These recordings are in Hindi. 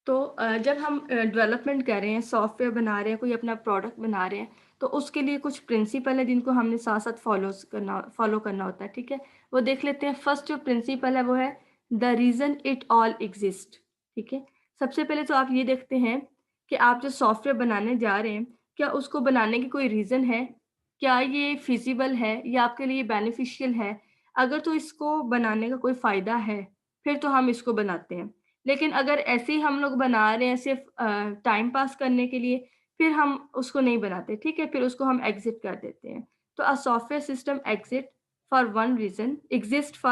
तो जब हम डेवलपमेंट कर रहे हैं, सॉफ्टवेयर बना रहे हैं, कोई अपना प्रोडक्ट बना रहे हैं, तो उसके लिए कुछ प्रिंसिपल है जिनको हमने साथ-साथ फॉलो करना होता है, ठीक है? वो देख लेते हैं। फर्स्ट जो प्रिंसिपल है वो है the reason it all exist, ठीक है? सबसे पहले तो आप ये देखते हैं कि आप जो सॉफ्टवेयर बनाने जा रहे हैं, क्या उसको बनाने की कोई रीज़न है? क्या ये फ़ीज़िबल है या आपके लिए बेनिफिशियल है? अगर तो इसको बनाने का कोई फ़ायदा है, फिर तो हम इसको बनाते हैं। लेकिन अगर ऐसे ही हम लोग बना रहे हैं सिर्फ़ टाइम पास करने के लिए, फिर हम उसको नहीं बनाते, ठीक है? फिर उसको हम एग्ज़िट कर देते हैं। तो uh software system exist for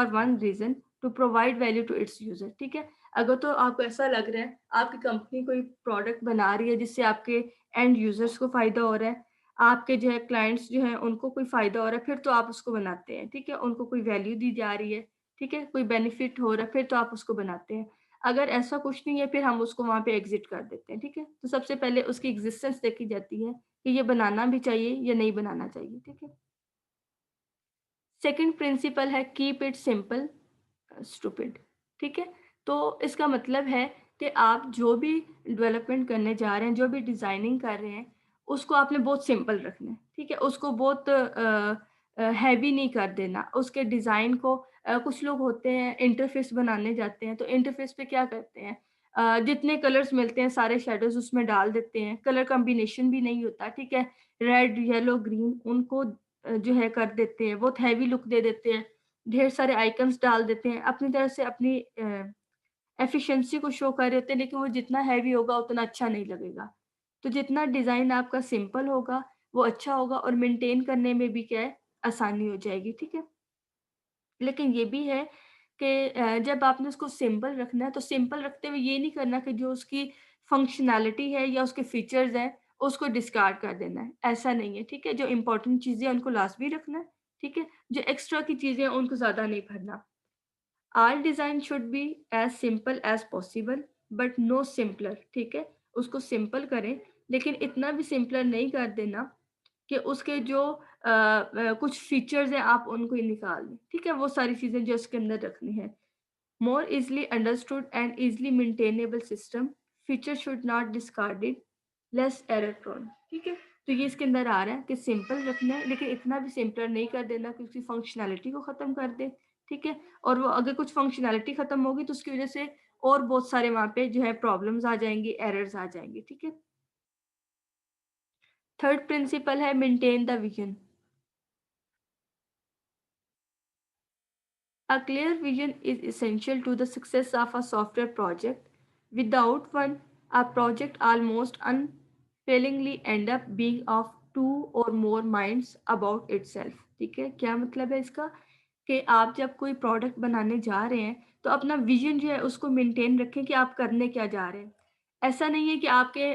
one reason to provide value to its user, ठीक है? अगर तो आपको ऐसा लग रहा है, आपकी कंपनी कोई प्रोडक्ट बना रही है जिससे आपके एंड यूज़र्स को फ़ायदा हो रहा है, आपके जो है क्लाइंट्स जो हैं उनको कोई फ़ायदा हो रहा है, फिर तो आप उसको बनाते हैं, ठीक है? उनको कोई वैल्यू दी जा रही है, ठीक है? कोई बेनिफिट हो रहा है, फिर तो आप उसको बनाते हैं। अगर ऐसा कुछ नहीं है, फिर हम उसको वहाँ पे एग्ज़िट कर देते हैं, ठीक है? तो सबसे पहले उसकी एक्ज़िस्टेंस देखी जाती है कि ये बनाना भी चाहिए या नहीं बनाना चाहिए, ठीक है? सेकंड प्रिंसिपल है कीप इट सिंपल स्टूपिड, ठीक है? तो इसका मतलब है कि आप जो भी डेवलपमेंट करने जा रहे हैं, जो भी डिज़ाइनिंग कर रहे हैं, उसको आपने बहुत सिंपल रखना है, ठीक है? उसको बहुत हैवी नहीं कर देना। उसके डिज़ाइन को कुछ लोग होते हैं इंटरफ़ेस बनाने जाते हैं, तो इंटरफ़ेस पे क्या करते हैं जितने कलर्स मिलते हैं सारे शैडोज़ उसमें डाल देते हैं। कलर कॉम्बिनेशन भी नहीं होता, ठीक है? रेड, येलो, ग्रीन उनको जो है कर देते हैं, बहुत हैवी लुक दे देते हैं। ढेर सारे आइकन्स डाल देते हैं, अपनी तरफ से अपनी एफिशिएंसी को शो कर रहे होते हैं, लेकिन वो जितना हैवी होगा उतना अच्छा नहीं लगेगा। तो जितना डिज़ाइन आपका सिंपल होगा, वो अच्छा होगा और मेंटेन करने में भी क्या है, आसानी हो जाएगी, ठीक है? लेकिन ये भी है कि जब आपने उसको सिंपल रखना है, तो सिंपल रखते हुए ये नहीं करना कि जो उसकी फंक्शनैलिटी है या उसके फीचर्स हैं, उसको डिस्कार्ड कर देना है, ऐसा नहीं है, ठीक है? जो इम्पोर्टेंट चीज़ें हैं, उनको लास्ट में रखना है, ठीक है? जो एक्स्ट्रा की चीज़ें हैं, उनको ज़्यादा नहीं भरना। Our design should be as simple as possible but no simpler, ठीक है? उसको सिंपल करें, लेकिन इतना भी सिंपलर नहीं कर देना कि उसके जो कुछ फीचर्स हैं आप उनको ही निकाल दें, ठीक है? वो सारी चीज़ें जो इसके अंदर रखनी है। More easily understood and easily maintainable system, feature should not discarded, less error prone, ठीक है? तो ये इसके अंदर आ रहा है कि सिंपल रखना है, लेकिन इतना भी सिंपलर नहीं कर देना कि उसकी फंक्शनैलिटी को ख़त्म कर दे, ठीक है? और वो अगर कुछ फंक्शनैलिटी ख़त्म होगी तो उसकी वज़ह से और बहुत सारे वहाँ पे जो है प्रॉब्लम्स आ जाएँगी, एरर्स आ जाएँगी, ठीक है? थर्ड प्रिंसिपल है maintain the vision. A clear vision is essential to the success of a software project. Without one, a project almost unfailingly end up being of two or more minds about itself. ठीक है, क्या मतलब है इसका कि आप जब कोई प्रोडक्ट बनाने जा रहे हैं तो अपना विजन जो है उसको मेंटेन रखें कि आप करने क्या जा रहे हैं। ऐसा नहीं है कि आपके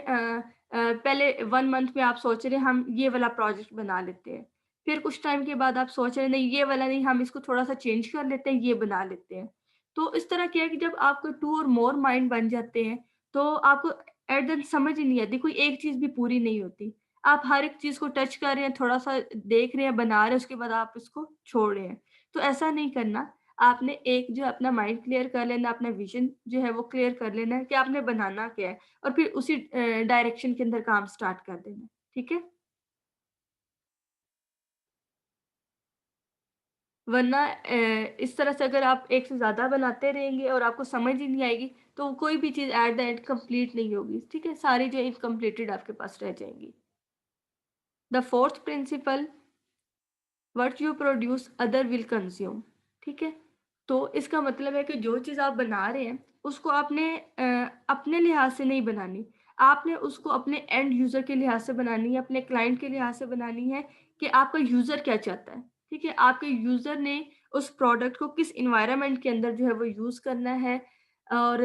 पहले 1 मंथ में आप सोच रहे हैं हम ये वाला प्रोजेक्ट बना लेते हैं। फिर कुछ टाइम के बाद आप सोच रहे हैं नहीं ये वाला नहीं हम इसको थोड़ा-सा चेंज कर लेते हैं, ये बना लेते हैं। तो इस तरह क्या है कि जब आपके 2 और मोर माइंड बन जाते हैं, तो आपको एट द एंड समझ ही नहीं आती, कोई एक चीज़ भी पूरी नहीं होती। आप हर एक चीज़ को टच कर रहे हैं, थोड़ा-सा देख रहे हैं, बना रहे हैं, उसके बाद आप इसको छोड़ रहे हैं। तो ऐसा नहीं करना, आपने एक जो अपना माइंड क्लियर कर लेना, अपना विज़न जो है वो क्लियर कर लेना है कि आपने बनाना क्या है और फिर उसी डायरेक्शन के अंदर काम स्टार्ट कर देना है। ठीक है? वरना इस तरह से अगर आप एक से ज़्यादा बनाते रहेंगे और आपको समझ ही नहीं आएगी, तो कोई भी चीज़ एट द एंड कंप्लीट नहीं होगी, ठीक है? सारी जो इनकम्प्लीटेड आपके पास रह जाएँगी। The fourth principle what you produce other will consume, ठीक है? तो इसका मतलब है कि जो चीज़ आप बना रहे हैं, उसको आपने अपने लिहाज से नहीं बनानी। आपने उसको अपने एंड यूज़र के लिहाज से बनानी है, अपने क्लाइंट के लिहाज से बनानी है कि आपका यूज़र क्या चाहता है, ठीक है? आपके यूज़र ने उस प्रोडक्ट को किस एनवायरनमेंट के अंदर जो है वो यूज़ करना है और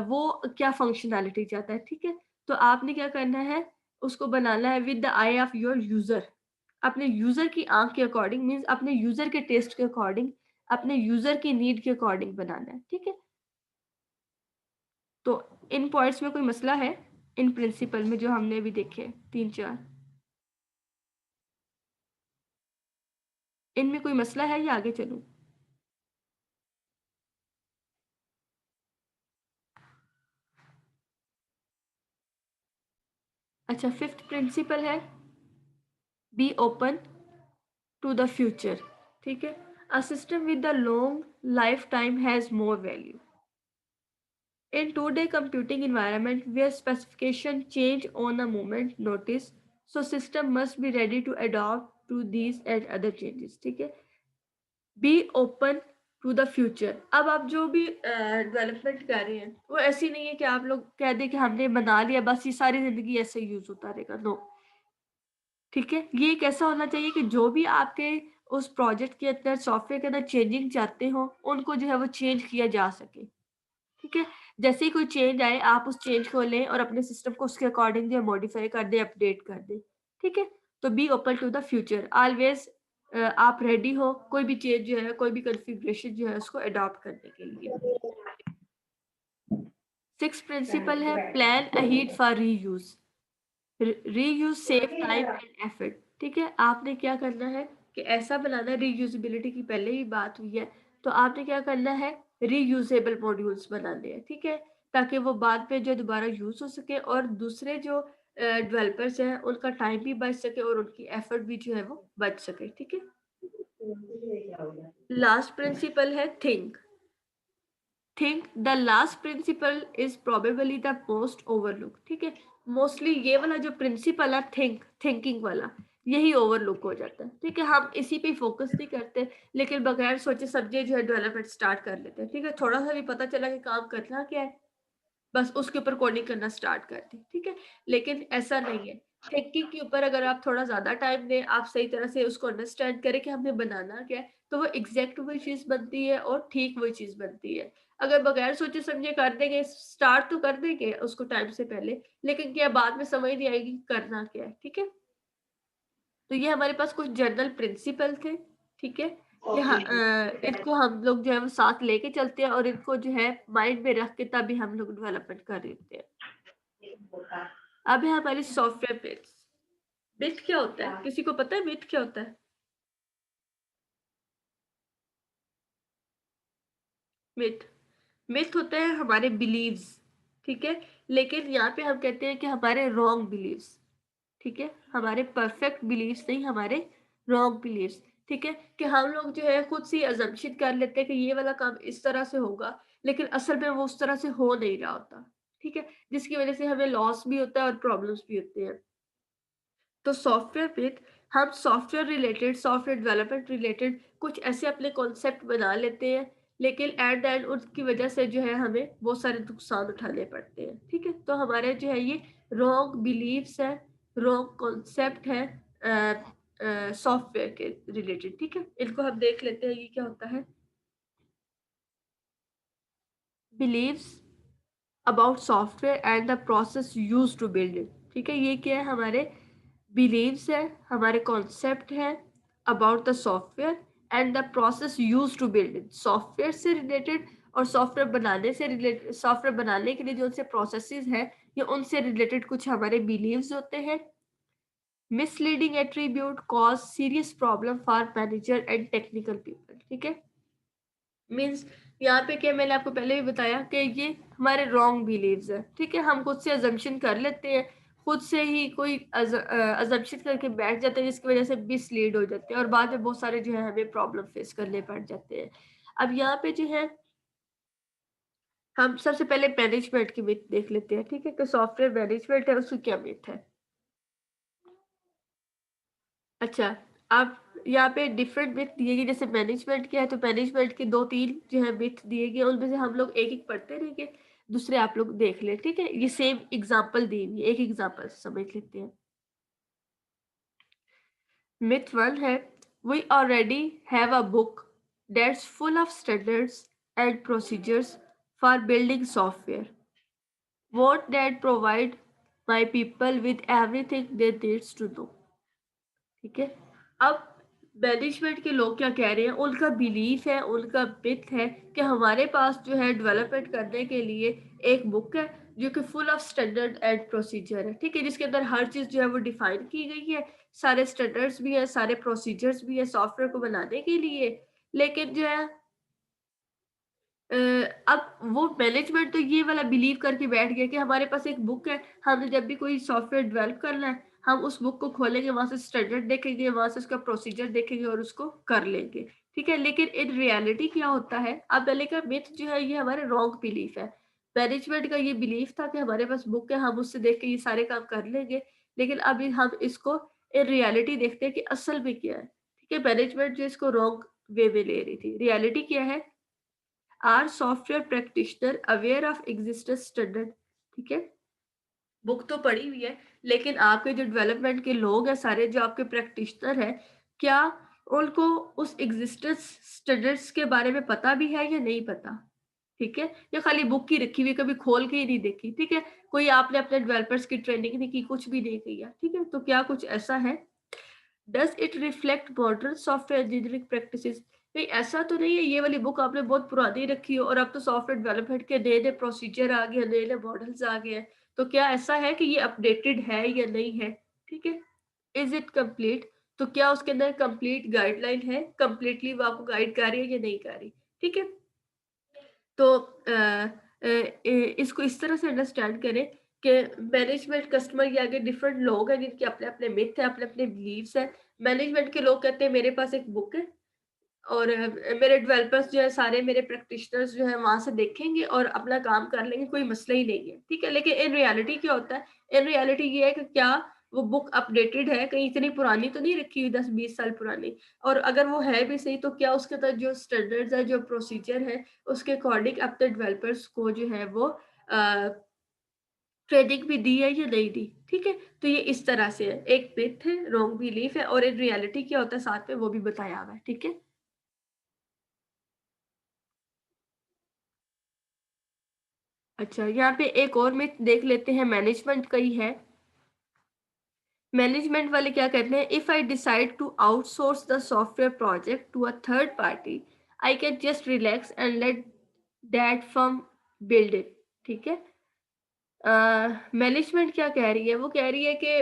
वो क्या फंक्शनैलिटी चाहता है, ठीक है? तो आपने क्या करना है, उसको बनाना है with the I of your user. अपने यूज़र की आँख के अकॉर्डिंग मीन्स अपने यूज़र के टेस्ट के अकॉर्डिंग, अपने यूज़र की नीड के अकॉर्डिंग बनाना है, ठीक है? तो इन पॉइंट्स में कोई मसला है? इन प्रिंसिपल में जो हमने अभी देखे 3-4 इनमें कोई मसला है या आगे चलूँ? अच्छा, फिफ्थ प्रिंसिपल है be open to the future. ठीक है, a system with the long life time has more value in two-day computing environment where specification change on a moment notice, so system must be ready to adapt to these and other changes। ठीक है, be open to the future. अब आप जो भी डेवलपमेंट कर रहे हैं वो ऐसी नहीं है कि आप लोग कह दें कि हमने बना लिया बस ये सारी जिंदगी ऐसे यूज होता रहेगा, नो। ठीक है, ये कैसा होना चाहिए कि जो भी आपके उस प्रोजेक्ट के अंदर सॉफ्टवेयर के अंदर चेंजिंग चाहते हो उनको जो है वो चेंज किया जा सके। ठीक है, जैसे ही कोई चेंज आए आप उस चेंज को लें और अपने सिस्टम को उसके अकॉर्डिंग जो है मॉडिफाई कर दें, अपडेट कर दें। ठीक है, तो be open to the future, always आप रेडी हो कोई भी चेंज जो है, कोई भी कॉन्फ़िगरेशन जो है उसको अडॉप्ट करने के लिए। सिक्स प्रिंसिपल है plan ahead for reuse. Reuse save time and effort. ठीक है, आपने क्या करना है कि ऐसा बनाना है, रीयूजेबिलिटी की पहले ही बात हुई है, तो आपने क्या करना है, रीयूजेबल मॉड्यूल्स बनाने हैं। ठीक है, ताकि वो बाद में जो दोबारा यूज हो सके और दूसरे जो डेवलपर्स हैं उनका टाइम भी बच सके और उनकी एफर्ट भी जो है वो बच सके। ठीक है, लास्ट प्रिंसिपल है think. Think the last principle is probably the most overlook. ठीक है, मोस्टली ये वाला जो प्रिंसिपल है थिंकिंग वाला, यही ओवरलुक हो जाता है। ठीक है, हम इसी पे फोकस नहीं करते, लेकिन बगैर सोचे समझे जो है डेवलपमेंट स्टार्ट कर लेते हैं। ठीक है, थोड़ा सा भी पता चला कि काम करना क्या है, बस उसके ऊपर कोडिंग करना स्टार्ट कर दी। ठीक है, लेकिन ऐसा नहीं है। थिंकिंग के ऊपर अगर आप थोड़ा ज्यादा टाइम दें, आप सही तरह से उसको अंडरस्टैंड करें कि हमें बनाना क्या है, तो वो एग्जैक्ट वही चीज बनती है और ठीक वही चीज बनती है। अगर बगैर सोचे समझे कर देंगे, स्टार्ट तो कर देंगे उसको टाइम से पहले, लेकिन क्या बाद में समझ नहीं आएगी करना क्या है। ठीक है, तो ये हमारे पास कुछ जनरल प्रिंसिपल थे। ठीक है, यहाँ इनको हम लोग जो है वो साथ लेके चलते हैं और इनको जो है माइंड में रख के तभी हम लोग डेवलपमेंट कर देते हैं। अब है हमारी सॉफ्टवेयर बिट्स। बिट क्या होता है, किसी को पता है बिट क्या होता है? मिथ, मिथ होते हैं हमारे बिलीव्स। ठीक है, लेकिन यहाँ पे हम कहते हैं कि हमारे रॉन्ग बिलीव्स। ठीक है, हमारे परफेक्ट बिलीव्स नहीं, हमारे रॉन्ग बिलीव्स। ठीक है, कि हम लोग जो है खुद से अजम्पशन कर लेते हैं कि ये वाला काम इस तरह से होगा, लेकिन असल में वो उस तरह से हो नहीं रहा होता। ठीक है, जिसकी वजह से हमें लॉस भी होता है और प्रॉब्लम्स भी होते हैं। तो सॉफ्टवेयर विद हम software related, software development related कुछ ऐसे अपने कॉन्सेप्ट बना लेते हैं, लेकिन एट द एंड उनकी वजह से जो है हमें बहुत सारे नुकसान उठाने पड़ते हैं। ठीक है, तो हमारे जो है ये रॉन्ग बिलीव्स है, रॉन्ग कॉन्सेप्ट है सॉफ्टवेयर के रिलेटेड। ठीक है, इनको हम देख लेते हैं ये क्या होता है। Beliefs about software and the process use to build it. ठीक है, ये क्या है, हमारे बिलीव्स है, हमारे कॉन्सेप्ट है about the software and the process use to build it. Software से रिलेटेड और सॉफ्टवेयर बनाने से रिलेटेड, सॉफ्टवेयर बनाने के लिए जो उनसे प्रोसेसेस है या उनसे रिलेटेड कुछ हमारे बिलीव्स होते हैं। Misleading attribute cause serious problem for manager and technical people. ठीक है, मीन्स यहाँ पे क्या, मैंने आपको पहले भी बताया कि ये हमारे रॉन्ग बिलीव्स है। ठीक है, हम खुद से अजम्पशन कर लेते हैं, खुद से ही कोई अजम्पशन करके बैठ जाते हैं, जिसकी वजह से मिसलीड हो जाते हैं और बाद में बहुत सारे जो है हमें प्रॉब्लम फेस करने पड़ जाते हैं। अब यहाँ पे जो है हम सबसे पहले मैनेजमेंट की मिथ देख लेते हैं। ठीक है, कि सॉफ्टवेयर मैनेजमेंट है उसकी क्या मिथ है। अच्छा, आप यहाँ पे डिफरेंट मिथ दिए गए, जैसे मैनेजमेंट क्या है, तो मैनेजमेंट के दो तीन जो है मिथ दिए गए, उनमें से हम लोग एक एक पढ़ते रहेंगे, दूसरे आप लोग देख ले। ठीक है, ये सेम एग्जांपल दी हुई है, एक एग्जांपल समझ लेते हैं। मिथ वन है we already have a book that's full of standards and procedures for building software what that provide my people with everything they needs to know. ठीक है, अब मैनेजमेंट के लोग क्या कह रहे हैं, उनका बिलीफ है, उनका मिथ है कि हमारे पास जो है डेवलपमेंट करने के लिए एक बुक है जो कि full of standard and procedure है। ठीक है, जिसके अंदर हर चीज जो है वो डिफाइन की गई है, सारे स्टैंडर्ड्स भी है, सारे प्रोसीजर्स भी है सॉफ्टवेयर को बनाने के लिए। लेकिन जो है अब वो मैनेजमेंट तो ये वाला बिलीव करके बैठ गया कि हमारे पास एक बुक है, हमें जब भी कोई सॉफ्टवेयर डेवलप करना है, हम उस बुक को खोलेंगे, वहाँ से स्टैंडर्ड देखेंगे, वहाँ से उसका प्रोसीजर देखेंगे और उसको कर लेंगे, ठीक है? लेकिन इन रियलिटी क्या होता है, अब पहले का मिथ जो है ये हमारे रॉन्ग बिलीफ है। मैनेजमेंट का ये बिलीफ था कि हमारे पास बुक है, हम उससे देख के ये सारे काम कर लेंगे, लेकिन अभी हम इसको इन रियलिटी देखते हैं कि असल में क्या है, ठीक है? मैनेजमेंट जो इसको रॉन्ग वे में ले रही थी। रियलिटी क्या है? Are software practitioner aware of existence standard, ठीक है? बुक तो पढ़ी हुई है, लेकिन आपके जो डेवलपमेंट के लोग हैं सारे, जो आपके प्रैक्टिशनर हैं, क्या उनको उस एग्जिस्टेंस स्टैंडर्ड्स के बारे में पता भी है या नहीं पता? ठीक है? या खाली बुक ही रखी हुई, कभी खोल के ही नहीं देखी, ठीक है? कोई आपने अपने डेवलपर्स की ट्रेनिंग नहीं की, कुछ भी नहीं किया, ठीक है? तो क्या कुछ ऐसा है? Does it reflect modern software engineering practices? नहीं, ऐसा तो नहीं है ये वाली बुक आपने बहुत पुरानी रखी हो और अब तो सॉफ्टवेयर डेवलपमेंट के नए नए प्रोसीजर आ गए, नए नए मॉडल्स आ गए हैं, तो क्या ऐसा है कि ये अपडेटेड है या नहीं है? ठीक है? Is it complete? तो क्या उसके अंदर कंप्लीट गाइडलाइन है, कंप्लीटली वो आपको गाइड कर रही है या नहीं कर रही? ठीक है? तो इसको इस तरह से अंडरस्टैंड करें कि मैनेजमेंट कस्टमर के आगे डिफरेंट लोग हैं जिनके अपने अपने मिथ है, अपने अपने बिलीव्स हैं। मैनेजमेंट के लोग कहते हैं मेरे पास एक बुक है और मेरे डेवलपर्स जो है सारे, मेरे प्रैक्टिशनर्स जो है वहां से देखेंगे और अपना काम कर लेंगे, कोई मसला ही नहीं है, ठीक है? लेकिन इन रियलिटी क्या होता है? इन रियलिटी ये है कि क्या वो बुक अपडेटेड है, कहीं इतनी पुरानी तो नहीं रखी हुई, 10-20 साल पुरानी? और अगर वो है भी सही तो क्या उसके अंदर जो स्टैंडर्ड्स है, जो प्रोसीजर है, उसके अकॉर्डिंग अपने डेवलपर्स को जो है वो ट्रेनिंग भी दी है या नहीं दी? ठीक है? तो ये इस तरह से है, एक मिथ है, रॉन्ग बिलीफ है, और इन रियलिटी क्या होता है साथ में वो भी बताया हुआ है, ठीक है? अच्छा, यहाँ पे एक और मिथ देख लेते हैं, मैनेजमेंट का ही है। मैनेजमेंट वाले क्या कहते हैं? If I decide to outsource the software project to a third party, I can just relax and let that firm build it, ठीक है? मैनेजमेंट क्या कह रही है? वो कह रही है कि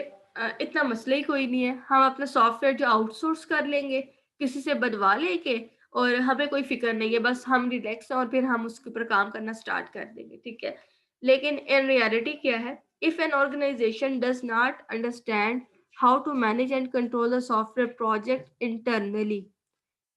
इतना मसला ही कोई नहीं है, हम अपना सॉफ्टवेयर जो आउटसोर्स कर लेंगे, किसी से बनवा लेंगे, और हमें कोई फिक्र नहीं है, बस हम रिलैक्स हैं और फिर हम उसके ऊपर काम करना स्टार्ट कर देंगे, ठीक है? लेकिन इन रियलिटी क्या है? If an organization does not understand how to manage and control the software project internally,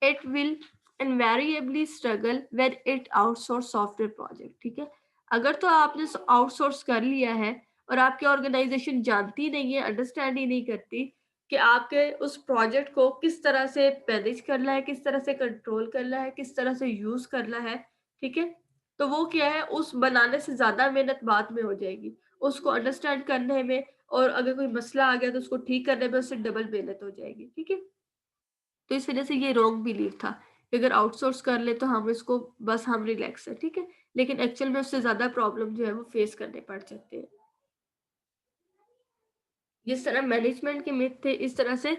it will invariably struggle when it outsource software project, ठीक है? अगर तो आपने आउटसोर्स कर लिया है और आपकी ऑर्गेनाइजेशन जानती नहीं है, अंडरस्टैंड ही नहीं करती कि आपके उस प्रोजेक्ट को किस तरह से मैनेज करना है, किस तरह से कंट्रोल करना है, किस तरह से यूज करना है, ठीक है? तो वो क्या है, उस बनाने से ज्यादा मेहनत बाद में हो जाएगी, उसको अंडरस्टैंड करने में, और अगर कोई मसला आ गया तो उसको ठीक करने में उससे डबल मेहनत हो जाएगी, ठीक है? तो इस वजह से ये रॉन्ग बिलीव था कि अगर आउटसोर्स कर ले तो हम इसको, बस हम रिलैक्स है, ठीक है? लेकिन एक्चुअल में उससे ज्यादा प्रॉब्लम जो है वो फेस करने पड़ जाते हैं। जिस तरह मैनेजमेंट के मिथ थे, इस तरह से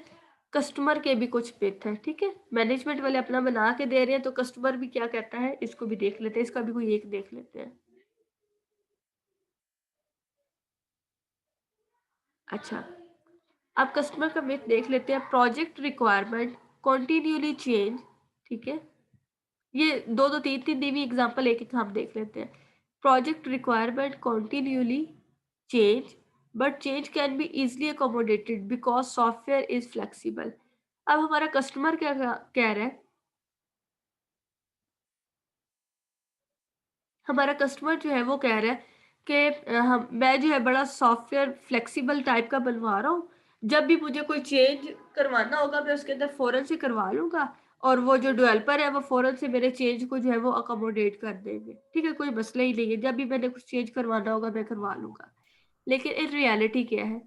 कस्टमर के भी कुछ मिथ है, ठीक है? मैनेजमेंट वाले अपना बना के दे रहे हैं, तो कस्टमर भी क्या कहता है इसको भी देख लेते हैं, इसका भी कोई एक देख लेते हैं। अच्छा, अब कस्टमर का मिथ देख लेते हैं। प्रोजेक्ट रिक्वायरमेंट कंटिन्यूली चेंज, ठीक है? ये दो दो तीन तीन दी हुई एग्जाम्पल एक एक हम देख लेते हैं। Project requirement continually change, but change can be easily accommodated because software is flexible. अब हमारा कस्टमर क्या कह रहा है? हमारा कस्टमर जो है वो कह रहा है कि हम मैं जो है बड़ा सॉफ्टवेयर फ्लेक्सिबल टाइप का बनवा रहा हूँ, जब भी मुझे कोई चेंज करवाना होगा मैं उसके अंदर फ़ौरन से करवा लूँगा, और वो जो डेवलपर है वो फ़ौरन से मेरे चेंज को जो है वो अकोमोडेट कर देंगे, ठीक है? कोई मसला ही नहीं है, जब भी मैंने कुछ चेंज करवाना होगा मैं करवा लूँगा। लेकिन इन रियलिटी क्या है?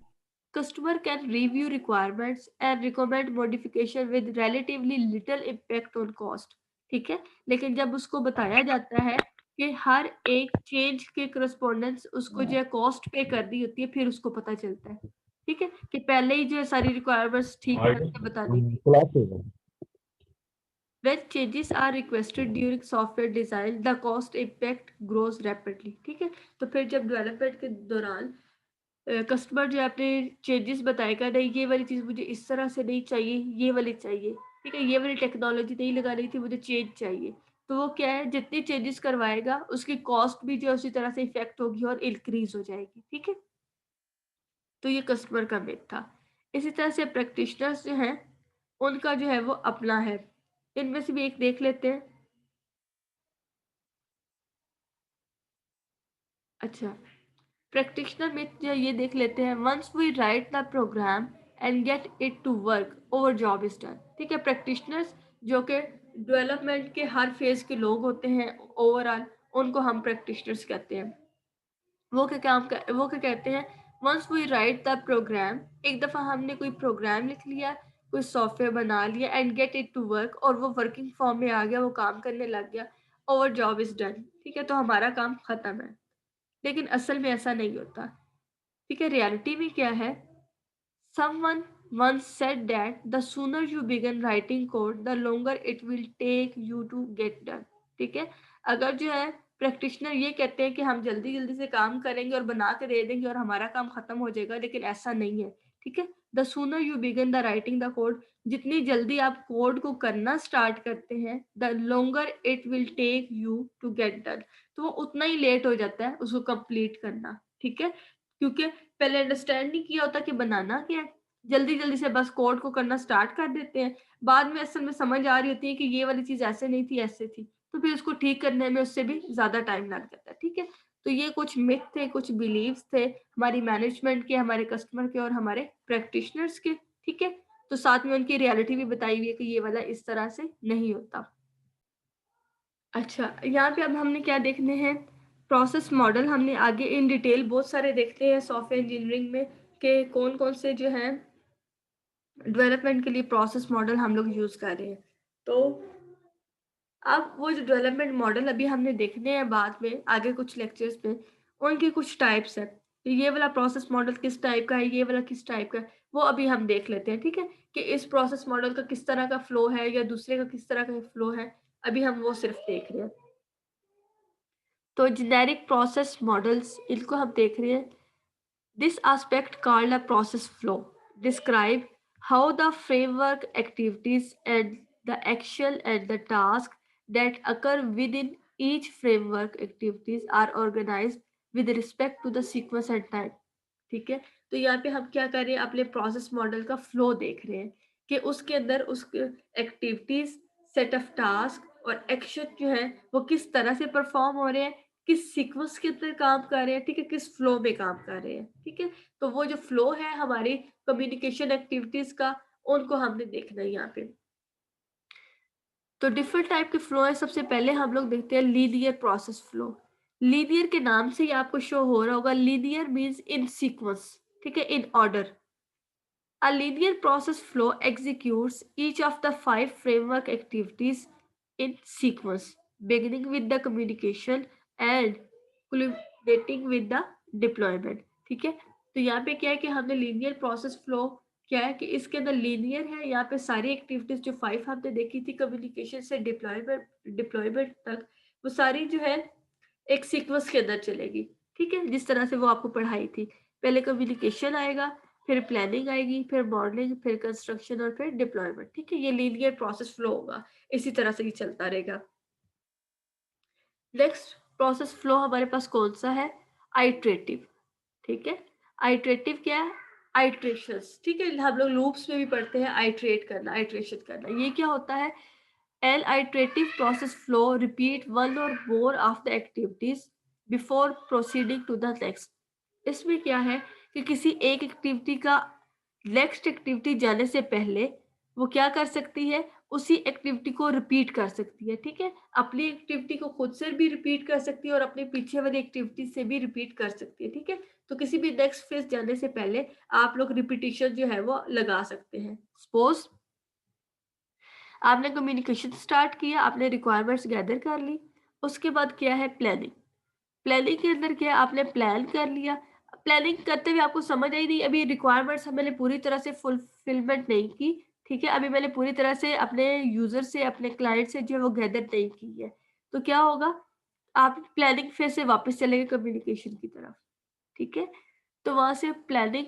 Customer can review requirements and recommend modification with relatively little impact on cost, ठीक है? लेकिन जब उसको बताया जाता है कि हर एक चेंज के करस्पॉन्डेंस उसको जो है कॉस्ट पे करनी होती है, फिर उसको पता चलता है, ठीक है? कि पहले ही जो है सारी रिक्वायरमेंट्स ठीक करके बता दी थी। When changes are requested during software design, the cost impact grows rapidly, ठीक है? तो फिर जब डेवलपमेंट के दौरान कस्टमर जो है अपने चेंजेस बताएगा, नहीं ये वाली चीज़ मुझे इस तरह से नहीं चाहिए, ये वाली चाहिए, ठीक है? ये वाली टेक्नोलॉजी नहीं लगानी थी, मुझे चेंज चाहिए। तो वो क्या है, जितनी चेंजेस करवाएगा उसकी कॉस्ट भी जो है उसी तरह से इफेक्ट होगी और इंक्रीज हो जाएगी। ठीक है, तो ये कस्टमर का मिथ था। इसी तरह से प्रैक्टिशनर्स जो हैं उनका जो है वो अपना है। इनमें से भी एक देख लेते हैं। अच्छा, प्रैक्टिशनर मिथ जो है ये देख लेते हैं। Once we write the program and get it to work, our job is done. ठीक है, प्रैक्टिशनर्स जो कि डेवलपमेंट के हर फेज के लोग होते हैं ओवरऑल, उनको हम प्रैक्टिशनर्स कहते हैं। वो क्या कहते हैं, once we write the program, एक दफ़ा हमने कोई प्रोग्राम लिख लिया, कोई सॉफ्टवेयर बना लिया, and get it to work, और वो वर्किंग फॉर्म में आ गया, वो काम करने लग गया, और जॉब इज डन। ठीक है, तो हमारा काम खत्म है। लेकिन असल में ऐसा नहीं होता। ठीक है, रियलिटी में क्या है, someone once said that the sooner you begin writing code, the longer it will take you to get done। ठीक है, अगर जो है प्रैक्टिशनर ये कहते हैं कि हम जल्दी जल्दी से काम करेंगे और बना के दे देंगे और हमारा काम खत्म हो जाएगा, लेकिन ऐसा नहीं है। ठीक है, the sooner you begin the writing the code, जितनी जल्दी आप कोड को करना स्टार्ट करते हैं, the longer it will take you to get done, तो वो उतना ही लेट हो जाता है उसको कंप्लीट करना। ठीक है, क्योंकि पहले अंडरस्टैंड नहीं किया होता कि बनाना क्या है, जल्दी-जल्दी से बस कोड को करना स्टार्ट कर देते हैं। बाद में असल में समझ आ रही होती है कि ये वाली चीज़ ऐसे नहीं थी, ऐसे थी। तो फिर उसको ठीक करने में उससे भी ज़्यादा टाइम लग जाता है। ठीक है? तो ये कुछ मिथ थे, कुछ बिलीव्स थे हमारी मैनेजमेंट के, हमारे कस्टमर के और हमारे प्रैक्टिशनर्स के। ठीक है? तो साथ में उनकी रियलिटी भी बताई हुई है कि ये वाला इस तरह से नहीं होता। अच्छा, यहाँ पे अब हमने क्या देखने हैं, प्रोसेस मॉडल हमने आगे इन डिटेल बहुत सारे देखते हैं सॉफ्टवेयर इंजीनियरिंग में, कि कौन-कौन से जो हैं डेवलपमेंट के लिए प्रोसेस मॉडल हम लोग यूज़ कर रहे हैं। तो अब वो जो डेवलपमेंट मॉडल अभी हमने देखने हैं बाद में आगे कुछ लेक्चर्स में, उनकी कुछ टाइप्स हैं। तो ये वाला प्रोसेस मॉडल किस टाइप का है, ये वाला किस टाइप का है, वो अभी हम देख लेते हैं। ठीक है? कि इस प्रोसेस मॉडल का किस तरह का फ्लो है या दूसरे का किस तरह का फ्लो है, अभी हम वो सिर्फ देख रहे हैं। तो जेनेरिक प्रोसेस मॉडल्स इनको हम देख रहे हैं। This aspect, called a process flow, describe how the framework activities and the action and the task that occur within each framework activities are organized with respect to the sequence and time। ठीक है, तो यहाँ पे हम क्या कर रहे हैं, अपने प्रोसेस मॉडल का फ्लो देख रहे हैं कि उसके अंदर उस एक्टिविटीज, सेट ऑफ टास्क और एक्शन जो है वो किस तरह से परफॉर्म हो रहे हैं, किस सीक्वेंस के अंदर काम कर रहे हैं। ठीक है, किस फ्लो में काम कर रहे हैं। ठीक है, तो वो जो फ्लो है हमारी कम्युनिकेशन एक्टिविटीज का, उनको हमने देखना है यहाँ पे। तो डिफरेंट टाइप के फ्लो है। सबसे पहले हम लोग देखते हैं लीनियर प्रोसेस फ्लो। लीनियर के नाम से ही आपको शो हो रहा होगा, लीनियर मीन्स इन सीक्वेंस। ठीक है, in order. A linear process flow executes each of the five framework activities in sequence, beginning with the communication and culminating with the deployment। ठीक है, तो यहाँ पे क्या है कि हमने लीनियर प्रोसेस फ्लो क्या है कि इसके अंदर लीनियर है, यहाँ पे सारी एक्टिविटीज जो 5 हमने देखी थी कम्युनिकेशन से डिप्लॉयमेंट तक, वो सारी जो है एक सीक्वेंस के अंदर चलेगी। ठीक है, जिस तरह से वो आपको पढ़ाई थी। पहले कम्युनिकेशन आएगा, फिर प्लानिंग आएगी, फिर मॉडलिंग, फिर कंस्ट्रक्शन और फिर डिप्लॉयमेंट। ठीक है, ये लीनियर प्रोसेस फ्लो होगा, इसी तरह से ये चलता रहेगा। नेक्स्ट प्रोसेस फ्लो हमारे पास कौन सा है, आइट्रेटिव। ठीक है, आइट्रेटिव क्या है, आइट्रेशंस। ठीक है, हम लोग लूप्स में भी पढ़ते हैं आइट्रेट करना, आइट्रेशन करना। ये क्या होता है, an iterative process flow repeat one or more of the activities before proceeding to the next। इसमें क्या है कि किसी एक एक्टिविटी का नेक्स्ट एक्टिविटी जाने से पहले वो क्या कर सकती है, उसी एक्टिविटी को रिपीट कर सकती है। ठीक है, अपनी एक्टिविटी को खुद से भी रिपीट कर सकती है और अपने पीछे वाली एक्टिविटी से भी रिपीट कर सकती है। ठीक है, तो किसी भी नेक्स्ट फेज जाने से पहले आप लोग रिपीटिशन जो है वो लगा सकते हैं। सपोज आपने कम्युनिकेशन स्टार्ट किया, आपने रिक्वायरमेंट्स गैदर कर ली, उसके बाद क्या है, प्लानिंग। प्लानिंग के अंदर क्या है, आपने प्लान कर लिया। प्लानिंग करते हुए आपको समझ आई नहीं, अभी रिक्वायरमेंट्स मैंने पूरी तरह से फुलफिलमेंट नहीं की। ठीक है, अभी मैंने पूरी तरह से अपने यूजर से, अपने क्लाइंट से जो है वो गैदर नहीं की है। तो क्या होगा, आप प्लानिंग फेज से वापस चलेंगे कम्युनिकेशन की तरफ। ठीक है, तो वहां से प्लानिंग,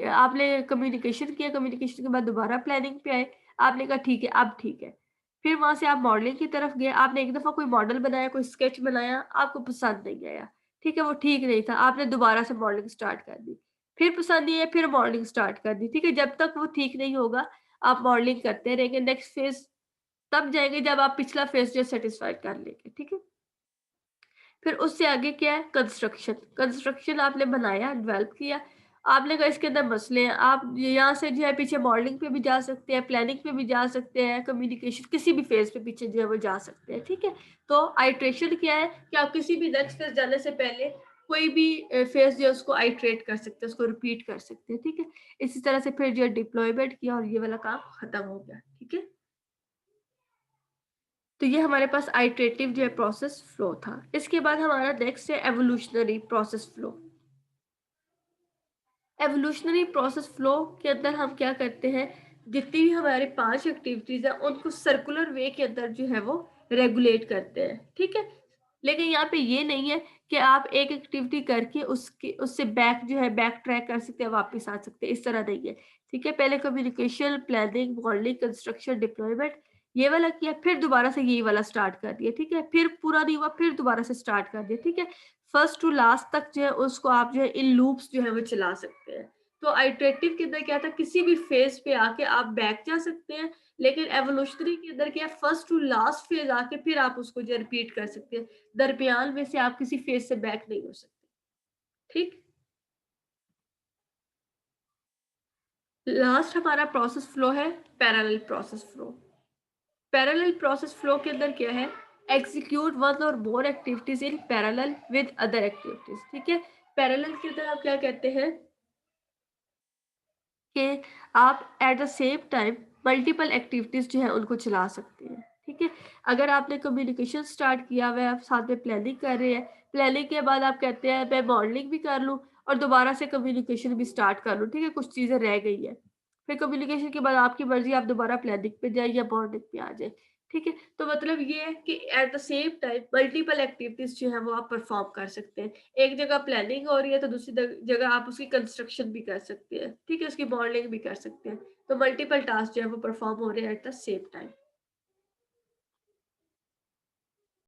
आपने कम्युनिकेशन किया, कम्युनिकेशन के बाद दोबारा प्लानिंग पे आए, आपने कहा ठीक है, अब ठीक है। फिर वहाँ से आप मॉडलिंग की तरफ गए, आपने एक दफ़ा कोई मॉडल बनाया, कोई स्केच बनाया, आपको पसंद नहीं आया, ठीक है? वो ठीक नहीं था, आपने दोबारा से मॉडलिंग स्टार्ट कर दी। फिर पसंद नहीं आया, फिर मॉडलिंग स्टार्ट कर दी, ठीक है? जब तक वो ठीक नहीं होगा, आप मॉडलिंग करते रहेंगे, नेक्स्ट फेज़ तब जाएँगे जब आप पिछला फेज़ जो है सैटिस्फाई कर लेंगे, ठीक है? फिर उससे आगे क्या है कंस्ट्रक्शन। कंस्ट्रक्शन आपने बनाया, डेवलप किया, आपने कहा इसके अंदर मसले हैं, आप यहाँ से जो है पीछे मॉडलिंग पे भी जा सकते हैं, प्लानिंग पे भी जा सकते हैं, कम्युनिकेशन किसी भी फेज़ पे पीछे जो है वो जा सकते हैं, ठीक है? तो आइटरेशन क्या है कि आप किसी भी नेक्स्ट फेज़ जाने से पहले कोई भी फेज़ जो है उसको आइटरेट कर सकते हैं, उसको रिपीट कर सकते हैं, ठीक है? इसी तरह से फिर जो है डिप्लॉयमेंट किया और ये वाला काम खत्म हो गया, ठीक है? तो ये हमारे पास आइटरेटिव जो है प्रोसेस फ्लो था। इसके बाद हमारा नेक्स्ट है evolutionary process flow. Evolutionary process flow के अंदर हम क्या करते हैं, जितनी भी हमारी 5 एक्टिविटीज़ हैं, उनको सर्कुलर वे के अंदर जो है वो रेगुलेट करते हैं, ठीक है? लेकिन यहाँ पे ये नहीं है कि आप एक एक्टिविटी करके उसके उससे बैक जो है बैक ट्रैक कर सकते हैं, वापस आ सकते हैं, इस तरह नहीं है, ठीक है? पहले communication, planning, modelling, construction, deployment ये वाला किया, फिर दोबारा से यही वाला स्टार्ट कर दिया, ठीक है? फिर पूरा नहीं हुआ, फिर दोबारा से स्टार्ट कर दिया, ठीक है? फर्स्ट टू लास्ट तक जो है उसको आप जो है इन लूप्स जो है वो चला सकते हैं। तो आइटरेटिव के अंदर क्या था, किसी भी फेज़ पे आके आप बैक जा सकते हैं, लेकिन एवोल्यूशनरी के अंदर क्या है, फर्स्ट टू लास्ट फेज़ आके फिर आप उसको जो है रिपीट कर सकते हैं। दरमियान में से आप किसी फेज़ से बैक नहीं हो सकते, ठीक? लास्ट हमारा प्रोसेस फ्लो है parallel process flow. Parallel process flow के अंदर क्या है, एग्जीक्यूट वन और more activities in parallel with other activities, ठीक है? पैरेलल के अंदर आप क्या कहते हैं कि आप at the same time multiple activities जो है उनको चला सकते हैं, ठीक है? अगर आपने कम्युनिकेशन स्टार्ट किया हुआ है, आप साथ में प्लानिंग कर रहे हैं, प्लानिंग के बाद आप कहते हैं मैं मॉडलिंग भी कर लूँ और दोबारा से कम्युनिकेशन भी स्टार्ट कर लूँ, ठीक है? कुछ चीज़ें रह गई है, फिर कम्युनिकेशन के बाद आपकी मर्जी, आप दोबारा प्लानिंग पे जाए या मॉडलिंग पे आ जाए, ठीक है? तो मतलब ये है कि at the same time multiple activities जो है वो आप परफॉर्म कर सकते हैं। एक जगह प्लानिंग हो रही है तो दूसरी जगह आप उसकी कंस्ट्रक्शन भी कर सकते हैं, ठीक है? उसकी मॉडलिंग भी कर सकते हैं। तो मल्टीपल टास्क जो है वो परफॉर्म हो रहे हैं एट द सेम टाइम।